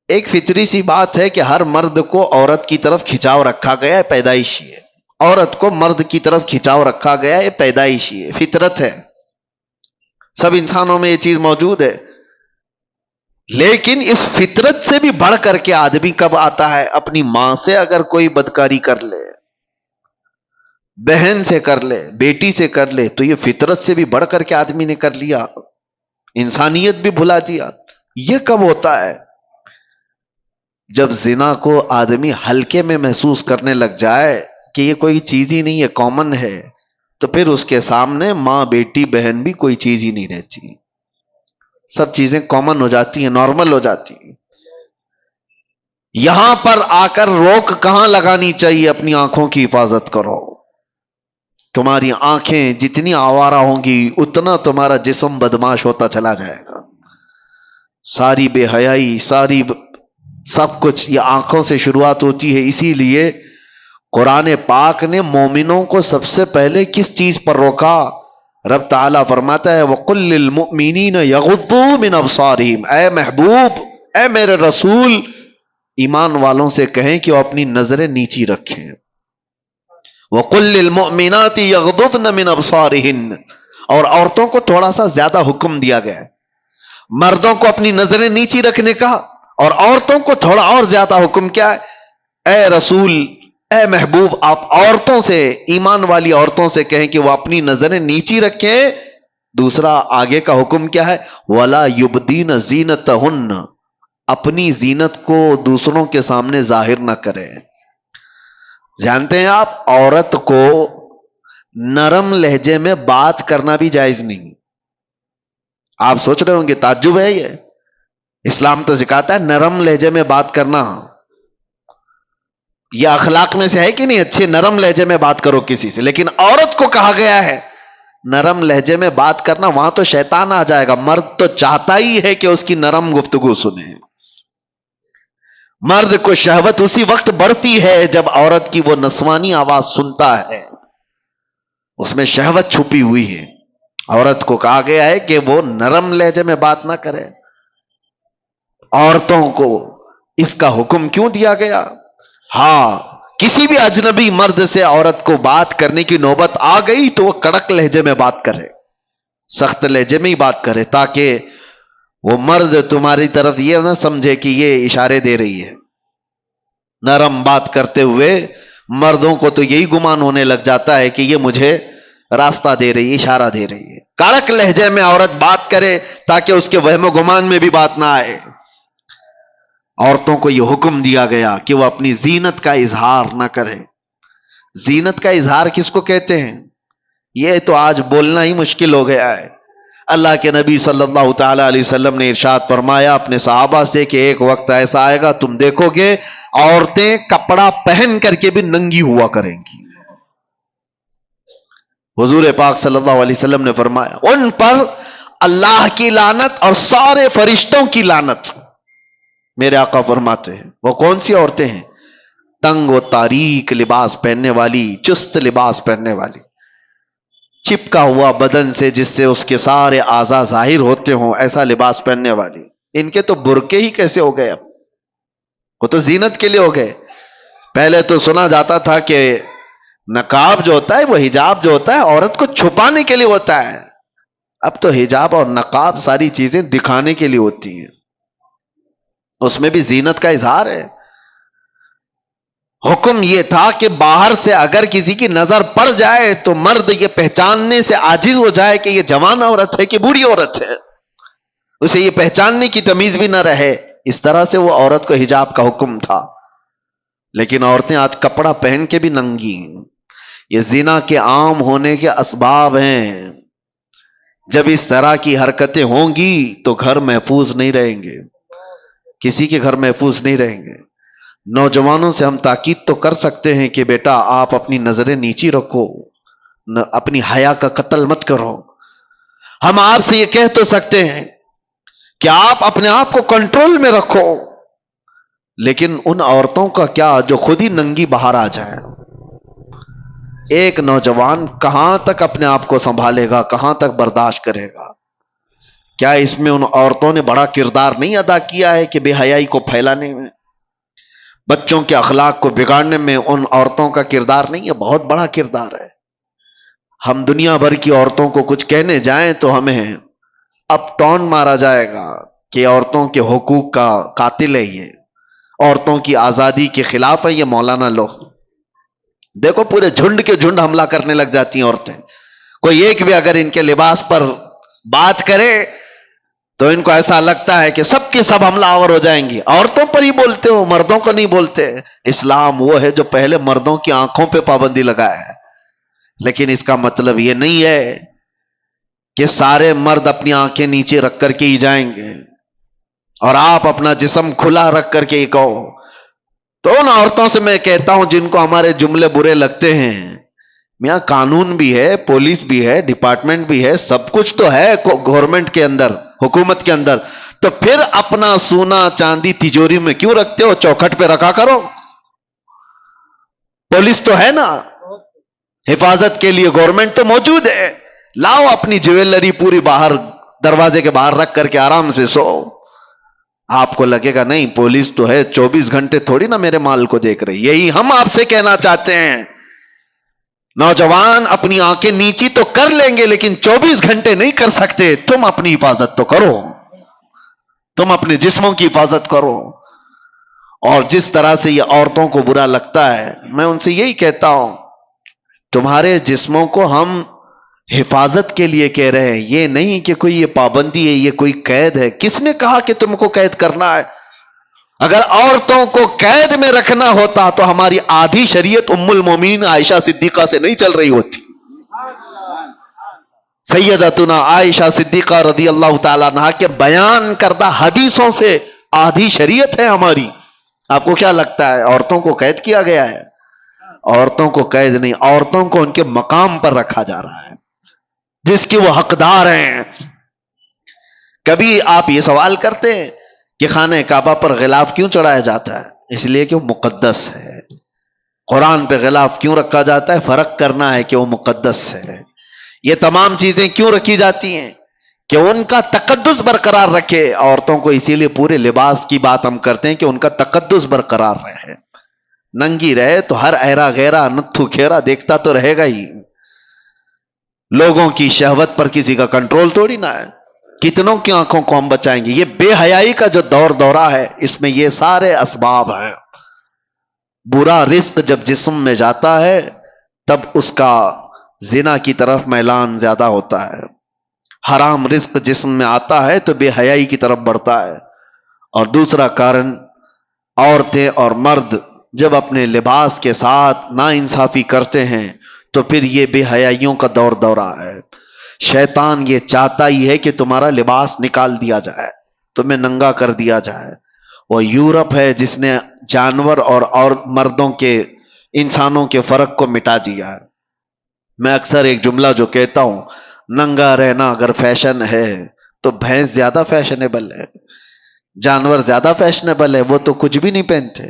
ایک فطری سی بات ہے کہ ہر مرد کو عورت کی طرف کھچاؤ رکھا گیا ہے، پیدائشی ہے. عورت کو مرد کی طرف کھچاؤ رکھا گیا ہے، پیدائشی ہے، فطرت ہے. سب انسانوں میں یہ چیز موجود ہے. لیکن اس فطرت سے بھی بڑھ کر کے آدمی کب آتا ہے؟ اپنی ماں سے اگر کوئی بدکاری کر لے، بہن سے کر لے، بیٹی سے کر لے، تو یہ فطرت سے بھی بڑھ کر کے آدمی نے کر لیا، انسانیت بھی بھلا دیا. یہ کب ہوتا ہے؟ جب زنا کو آدمی ہلکے میں محسوس کرنے لگ جائے کہ یہ کوئی چیز ہی نہیں ہے، کامن ہے، تو پھر اس کے سامنے ماں، بیٹی، بہن بھی کوئی چیز ہی نہیں رہتی. سب چیزیں کامن ہو جاتی ہیں، نارمل ہو جاتی ہیں. یہاں پر آ کر روک کہاں لگانی چاہیے؟ اپنی آنکھوں کی حفاظت کرو. تمہاری آنکھیں جتنی آوارہ ہوں گی اتنا تمہارا جسم بدماش ہوتا چلا جائے گا. ساری بے حیائی، سب کچھ یہ آنکھوں سے شروعات ہوتی ہے. اسی لیے قرآن پاک نے مومنوں کو سب سے پہلے کس چیز پر روکا؟ رب تعالیٰ فرماتا ہے وَقُلْ لِلْمُؤْمِنِينَ يَغُضُّوا مِنْ أَبْصَارِهِمْ، اے محبوب، اے میرے رسول، ایمان والوں سے کہیں کہ وہ اپنی نظریں نیچی رکھیں. وَقُلْ لِلْمُؤْمِنَاتِ يَغْضُضْنَ مِنْ أَبْصَارِهِنْ، اور عورتوں کو تھوڑا سا زیادہ حکم دیا گیا ہے. مردوں کو اپنی نظریں نیچی رکھنے کا، اور عورتوں کو تھوڑا اور زیادہ حکم کیا ہے؟ اے رسول، اے محبوب، آپ عورتوں سے، ایمان والی عورتوں سے کہیں کہ وہ اپنی نظریں نیچی رکھیں. دوسرا آگے کا حکم کیا ہے؟ وَلَا يُبْدِينَ زِينَتَهُنَّ، اپنی زینت کو دوسروں کے سامنے ظاہر نہ کریں. جانتے ہیں آپ، عورت کو نرم لہجے میں بات کرنا بھی جائز نہیں. آپ سوچ رہے ہوں گے تعجب ہے یہ، اسلام تو سکھاتا ہے نرم لہجے میں بات کرنا. یہ اخلاق میں سے ہے کہ نہیں؟ اچھے نرم لہجے میں بات کرو کسی سے. لیکن عورت کو کہا گیا ہے نرم لہجے میں بات کرنا، وہاں تو شیطان آ جائے گا. مرد تو چاہتا ہی ہے کہ اس کی نرم گفتگو سنے. مرد کو شہوت اسی وقت بڑھتی ہے جب عورت کی وہ نسوانی آواز سنتا ہے، اس میں شہوت چھپی ہوئی ہے. عورت کو کہا گیا ہے کہ وہ نرم لہجے میں بات نہ کرے. عورتوں کو اس کا حکم کیوں دیا گیا؟ ہاں، کسی بھی اجنبی مرد سے عورت کو بات کرنے کی نوبت آ گئی تو وہ کڑک لہجے میں بات کرے، سخت لہجے میں ہی بات کرے، تاکہ وہ مرد تمہاری طرف یہ نہ سمجھے کہ یہ اشارے دے رہی ہے. نرم بات کرتے ہوئے مردوں کو تو یہی گمان ہونے لگ جاتا ہے کہ یہ مجھے راستہ دے رہی ہے، اشارہ دے رہی ہے. کڑک لہجے میں عورت بات کرے تاکہ اس کے وہم و گمان میں بھی بات نہ آئے. عورتوں کو یہ حکم دیا گیا کہ وہ اپنی زینت کا اظہار نہ کرے. زینت کا اظہار کس کو کہتے ہیں؟ یہ تو آج بولنا ہی مشکل ہو گیا ہے. اللہ کے نبی صلی اللہ تعالی علیہ وسلم نے ارشاد فرمایا اپنے صحابہ سے کہ ایک وقت ایسا آئے گا تم دیکھو گے عورتیں کپڑا پہن کر کے بھی ننگی ہوا کریں گی. حضور پاک صلی اللہ علیہ وسلم نے فرمایا ان پر اللہ کی لعنت اور سارے فرشتوں کی لعنت. میرے آقا فرماتے ہیں وہ کون سی عورتیں ہیں؟ تنگ و تاریک لباس پہننے والی، چست لباس پہننے والی، چپکا ہوا بدن سے جس سے اس کے سارے اعضاء ظاہر ہوتے ہوں ایسا لباس پہننے والی. ان کے تو برقعے ہی کیسے ہو گئے؟ اب وہ تو زینت کے لیے ہو گئے. پہلے تو سنا جاتا تھا کہ نقاب جو ہوتا ہے، وہ حجاب جو ہوتا ہے عورت کو چھپانے کے لیے ہوتا ہے. اب تو حجاب اور نقاب ساری چیزیں دکھانے کے لیے ہوتی ہیں، اس میں بھی زینت کا اظہار ہے. حکم یہ تھا کہ باہر سے اگر کسی کی نظر پڑ جائے تو مرد یہ پہچاننے سے عاجز ہو جائے کہ یہ جوان عورت ہے کہ بوڑھی عورت ہے، اسے یہ پہچاننے کی تمیز بھی نہ رہے. اس طرح سے وہ عورت کو حجاب کا حکم تھا. لیکن عورتیں آج کپڑا پہن کے بھی ننگی ہیں. یہ زنا کے عام ہونے کے اسباب ہیں. جب اس طرح کی حرکتیں ہوں گی تو گھر محفوظ نہیں رہیں گے، کسی کے گھر محفوظ نہیں رہیں گے. نوجوانوں سے ہم تاکید تو کر سکتے ہیں کہ بیٹا آپ اپنی نظریں نیچی رکھو، اپنی حیا کا قتل مت کرو. ہم آپ سے یہ کہہ تو سکتے ہیں کہ آپ اپنے آپ کو کنٹرول میں رکھو. لیکن ان عورتوں کا کیا جو خود ہی ننگی باہر آ جائیں؟ ایک نوجوان کہاں تک اپنے آپ کو سنبھالے گا، کہاں تک برداشت کرے گا؟ کیا اس میں ان عورتوں نے بڑا کردار نہیں ادا کیا ہے کہ بے حیائی کو پھیلانے میں، بچوں کے اخلاق کو بگاڑنے میں ان عورتوں کا کردار نہیں ہے؟ بہت بڑا کردار ہے۔ ہم دنیا بھر کی عورتوں کو کچھ کہنے جائیں تو ہمیں اپ ٹون مارا جائے گا کہ عورتوں کے حقوق کا قاتل ہے، یہ عورتوں کی آزادی کے خلاف ہے یہ مولانا لوگ۔ دیکھو پورے جھنڈ کے جھنڈ حملہ کرنے لگ جاتی ہیں عورتیں، کوئی ایک بھی اگر ان کے لباس پر بات کرے تو ان کو ایسا لگتا ہے کہ سب کے سب حملہ آور ہو جائیں گی۔ عورتوں پر ہی بولتے ہو، مردوں کو نہیں بولتے۔ اسلام وہ ہے جو پہلے مردوں کی آنکھوں پہ پابندی لگایا ہے، لیکن اس کا مطلب یہ نہیں ہے کہ سارے مرد اپنی آنکھیں نیچے رکھ کر کے ہی جائیں گے اور آپ اپنا جسم کھلا رکھ کر کے ہی کہو۔ تو ان عورتوں سے میں کہتا ہوں جن کو ہمارے جملے برے لگتے ہیں، میاں قانون بھی ہے، پولیس بھی ہے، ڈپارٹمنٹ بھی ہے، سب کچھ تو ہے گورنمنٹ کے اندر، حکومت کے اندر، تو پھر اپنا سونا چاندی تجوری میں کیوں رکھتے ہو؟ چوکھٹ پہ رکھا کرو۔ پولیس تو ہے نا، حفاظت کے لیے گورنمنٹ تو موجود ہے، لاؤ اپنی جویلری پوری باہر دروازے کے باہر رکھ کر کے آرام سے سو۔ آپ کو لگے گا نہیں پولیس تو ہے، 24 گھنٹے تھوڑی نا میرے مال کو دیکھ رہی۔ یہی ہم آپ سے کہنا چاہتے ہیں، نوجوان اپنی آنکھیں نیچی تو کر لیں گے لیکن 24 گھنٹے نہیں کر سکتے۔ تم اپنی حفاظت تو کرو، تم اپنے جسموں کی حفاظت کرو۔ اور جس طرح سے یہ عورتوں کو برا لگتا ہے، میں ان سے یہی کہتا ہوں تمہارے جسموں کو ہم حفاظت کے لیے کہہ رہے ہیں، یہ نہیں کہ کوئی یہ پابندی ہے، یہ کوئی قید ہے۔ کس نے کہا کہ تم کو قید کرنا ہے؟ اگر عورتوں کو قید میں رکھنا ہوتا تو ہماری آدھی شریعت ام المومنین عائشہ صدیقہ سے نہیں چل رہی ہوتی۔ سیدتنا عائشہ صدیقہ رضی اللہ تعالیٰ عنہا کے بیان کردہ حدیثوں سے آدھی شریعت ہے ہماری۔ آپ کو کیا لگتا ہے عورتوں کو قید کیا گیا ہے؟ عورتوں کو قید نہیں، عورتوں کو ان کے مقام پر رکھا جا رہا ہے جس کی وہ حقدار ہیں۔ کبھی آپ یہ سوال کرتے ہیں کہ خانہ کعبہ پر غلاف کیوں چڑھایا جاتا ہے؟ اس لیے کہ وہ مقدس ہے۔ قرآن پہ غلاف کیوں رکھا جاتا ہے؟ فرق کرنا ہے کہ وہ مقدس ہے۔ یہ تمام چیزیں کیوں رکھی جاتی ہیں؟ کہ ان کا تقدس برقرار رکھے عورتوں کو، اسی لیے پورے لباس کی بات ہم کرتے ہیں کہ ان کا تقدس برقرار رہے۔ ننگی رہے تو ہر ایرا غیرہ نتھو کھیرا دیکھتا تو رہے گا ہی۔ لوگوں کی شہوت پر کسی کا کنٹرول تھوڑی نہ ہے، کتنوں کی آنکھوں کو ہم بچائیں گے؟ یہ بے حیائی کا جو دور دورہ ہے اس میں یہ سارے اسباب ہیں۔ برا رزق جب جسم میں جاتا ہے تب اس کا زنا کی طرف میلان زیادہ ہوتا ہے، حرام رزق جسم میں آتا ہے تو بے حیائی کی طرف بڑھتا ہے۔ اور دوسرا کارن، عورتیں اور مرد جب اپنے لباس کے ساتھ ناانصافی کرتے ہیں تو پھر یہ بے حیائیوں کا دور دورہ ہے۔ شیطان یہ چاہتا ہی ہے کہ تمہارا لباس نکال دیا جائے، تمہیں ننگا کر دیا جائے۔ وہ یورپ ہے جس نے جانور اور مردوں کے، انسانوں کے فرق کو مٹا دیا ہے۔ میں اکثر ایک جملہ جو کہتا ہوں، ننگا رہنا اگر فیشن ہے تو بھینس زیادہ فیشنیبل ہے، جانور زیادہ فیشنیبل ہے، وہ تو کچھ بھی نہیں پہنتے۔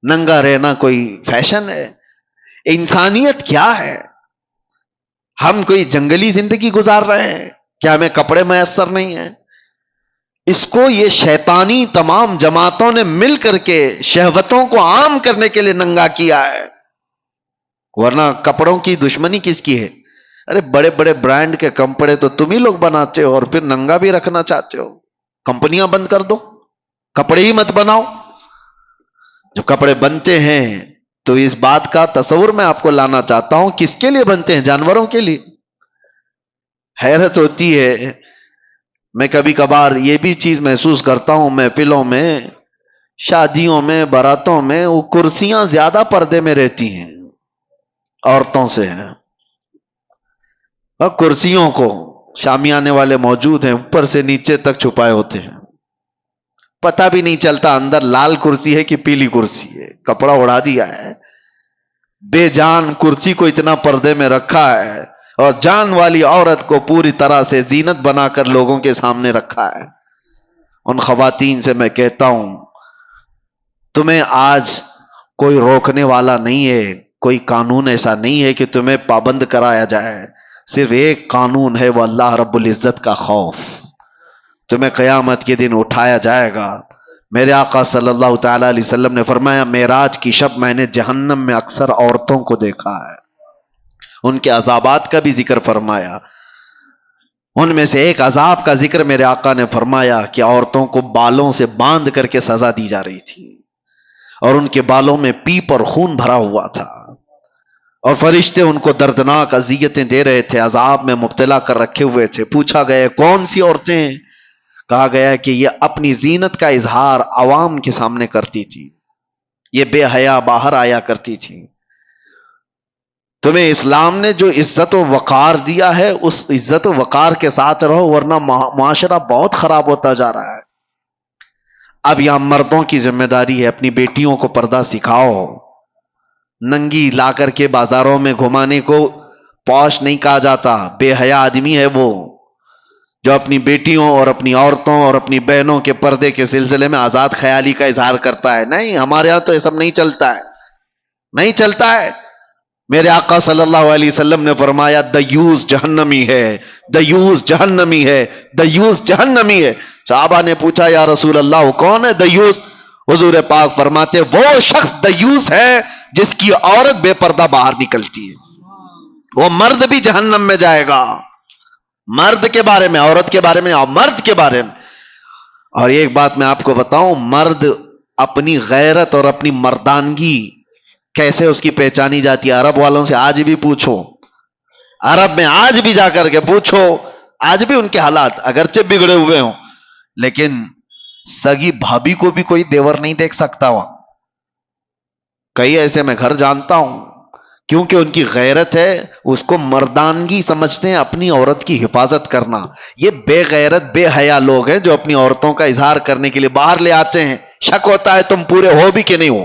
ننگا رہنا کوئی فیشن ہے؟ انسانیت کیا ہے؟ ہم کوئی جنگلی زندگی گزار رہے ہیں کیا؟ ہمیں کپڑے میسر نہیں ہیں؟ اس کو یہ شیطانی تمام جماعتوں نے مل کر کے شہوتوں کو عام کرنے کے لیے ننگا کیا ہے، ورنہ کپڑوں کی دشمنی کس کی ہے؟ ارے بڑے بڑے برانڈ کے کپڑے تو تم ہی لوگ بناتے ہو اور پھر ننگا بھی رکھنا چاہتے ہو۔ کمپنیاں بند کر دو، کپڑے ہی مت بناؤ۔ جو کپڑے بنتے ہیں تو اس بات کا تصور میں آپ کو لانا چاہتا ہوں، کس کے لیے بنتے ہیں؟ جانوروں کے لیے۔ حیرت ہوتی ہے، میں کبھی کبھار یہ بھی چیز محسوس کرتا ہوں، محفلوں میں، شادیوں میں، باراتوں میں وہ کرسیاں زیادہ پردے میں رہتی ہیں عورتوں سے ہیں۔ اور کرسیوں کو شامیانے والے موجود ہیں، اوپر سے نیچے تک چھپائے ہوتے ہیں، پتہ بھی نہیں چلتا اندر لال کرسی ہے کہ پیلی کرسی ہے، کپڑا اڑا دیا ہے۔ بے جان کرسی کو اتنا پردے میں رکھا ہے اور جان والی عورت کو پوری طرح سے زینت بنا کر لوگوں کے سامنے رکھا ہے۔ ان خواتین سے میں کہتا ہوں تمہیں آج کوئی روکنے والا نہیں ہے، کوئی قانون ایسا نہیں ہے کہ تمہیں پابند کرایا جائے۔ صرف ایک قانون ہے، وہ اللہ رب العزت کا خوف۔ تمہیں قیامت کے دن اٹھایا جائے گا. میرے آقا صلی اللہ تعالی علیہ وسلم نے فرمایا معراج کی شب میں نے جہنم میں اکثر عورتوں کو دیکھا ہے. ان کے عذابات کا بھی ذکر فرمایا. ان میں سے ایک عذاب کا ذکر میرے آقا نے فرمایا کہ عورتوں کو بالوں سے باندھ کر کے سزا دی جا رہی تھی اور ان کے بالوں میں پیپ اور خون بھرا ہوا تھا اور فرشتے ان کو دردناک اذیتیں دے رہے تھے، عذاب میں مبتلا کر رکھے ہوئے تھے. پوچھا گیا کون سی عورتیں؟ کہا گیا کہ یہ اپنی زینت کا اظہار عوام کے سامنے کرتی تھی، یہ بے حیا باہر آیا کرتی تھی. تمہیں اسلام نے جو عزت و وقار دیا ہے اس عزت و وقار کے ساتھ رہو، ورنہ معاشرہ بہت خراب ہوتا جا رہا ہے. اب یہاں مردوں کی ذمہ داری ہے، اپنی بیٹیوں کو پردہ سکھاؤ. ننگی لا کر کے بازاروں میں گھمانے کو پوش نہیں کہا جاتا. بے حیا آدمی ہے وہ جو اپنی بیٹیوں اور اپنی عورتوں اور اپنی بہنوں کے پردے کے سلسلے میں آزاد خیالی کا اظہار کرتا ہے. نہیں، ہمارے ہاں تو یہ سب نہیں چلتا ہے، نہیں چلتا ہے. میرے آقا صلی اللہ علیہ وسلم نے فرمایا دیوس جہنمی ہے، دیوس جہنمی ہے، دیوس جہنمی ہے. صحابہ نے پوچھا یا رسول اللہ وہ کون ہے دیوس؟ حضور پاک فرماتے وہ شخص دیوس ہے جس کی عورت بے پردہ باہر نکلتی ہے، وہ مرد بھی جہنم میں جائے گا. مرد کے بارے میں، عورت کے بارے میں اور مرد کے بارے میں. اور ایک بات میں آپ کو بتاؤں، مرد اپنی غیرت اور اپنی مردانگی کیسے اس کی پہچانی جاتی ہے؟ عرب والوں سے آج بھی پوچھو، عرب میں آج بھی جا کر کے پوچھو، آج بھی ان کے حالات اگرچہ بگڑے ہوئے ہوں لیکن سگی بھابھی کو بھی کوئی دیور نہیں دیکھ سکتا. وہاں کئی ایسے میں گھر جانتا ہوں، کیونکہ ان کی غیرت ہے، اس کو مردانگی سمجھتے ہیں اپنی عورت کی حفاظت کرنا. یہ بے غیرت بے حیا لوگ ہیں جو اپنی عورتوں کا اظہار کرنے کے لیے باہر لے آتے ہیں. شک ہوتا ہے تم پورے ہو بھی کہ نہیں ہو.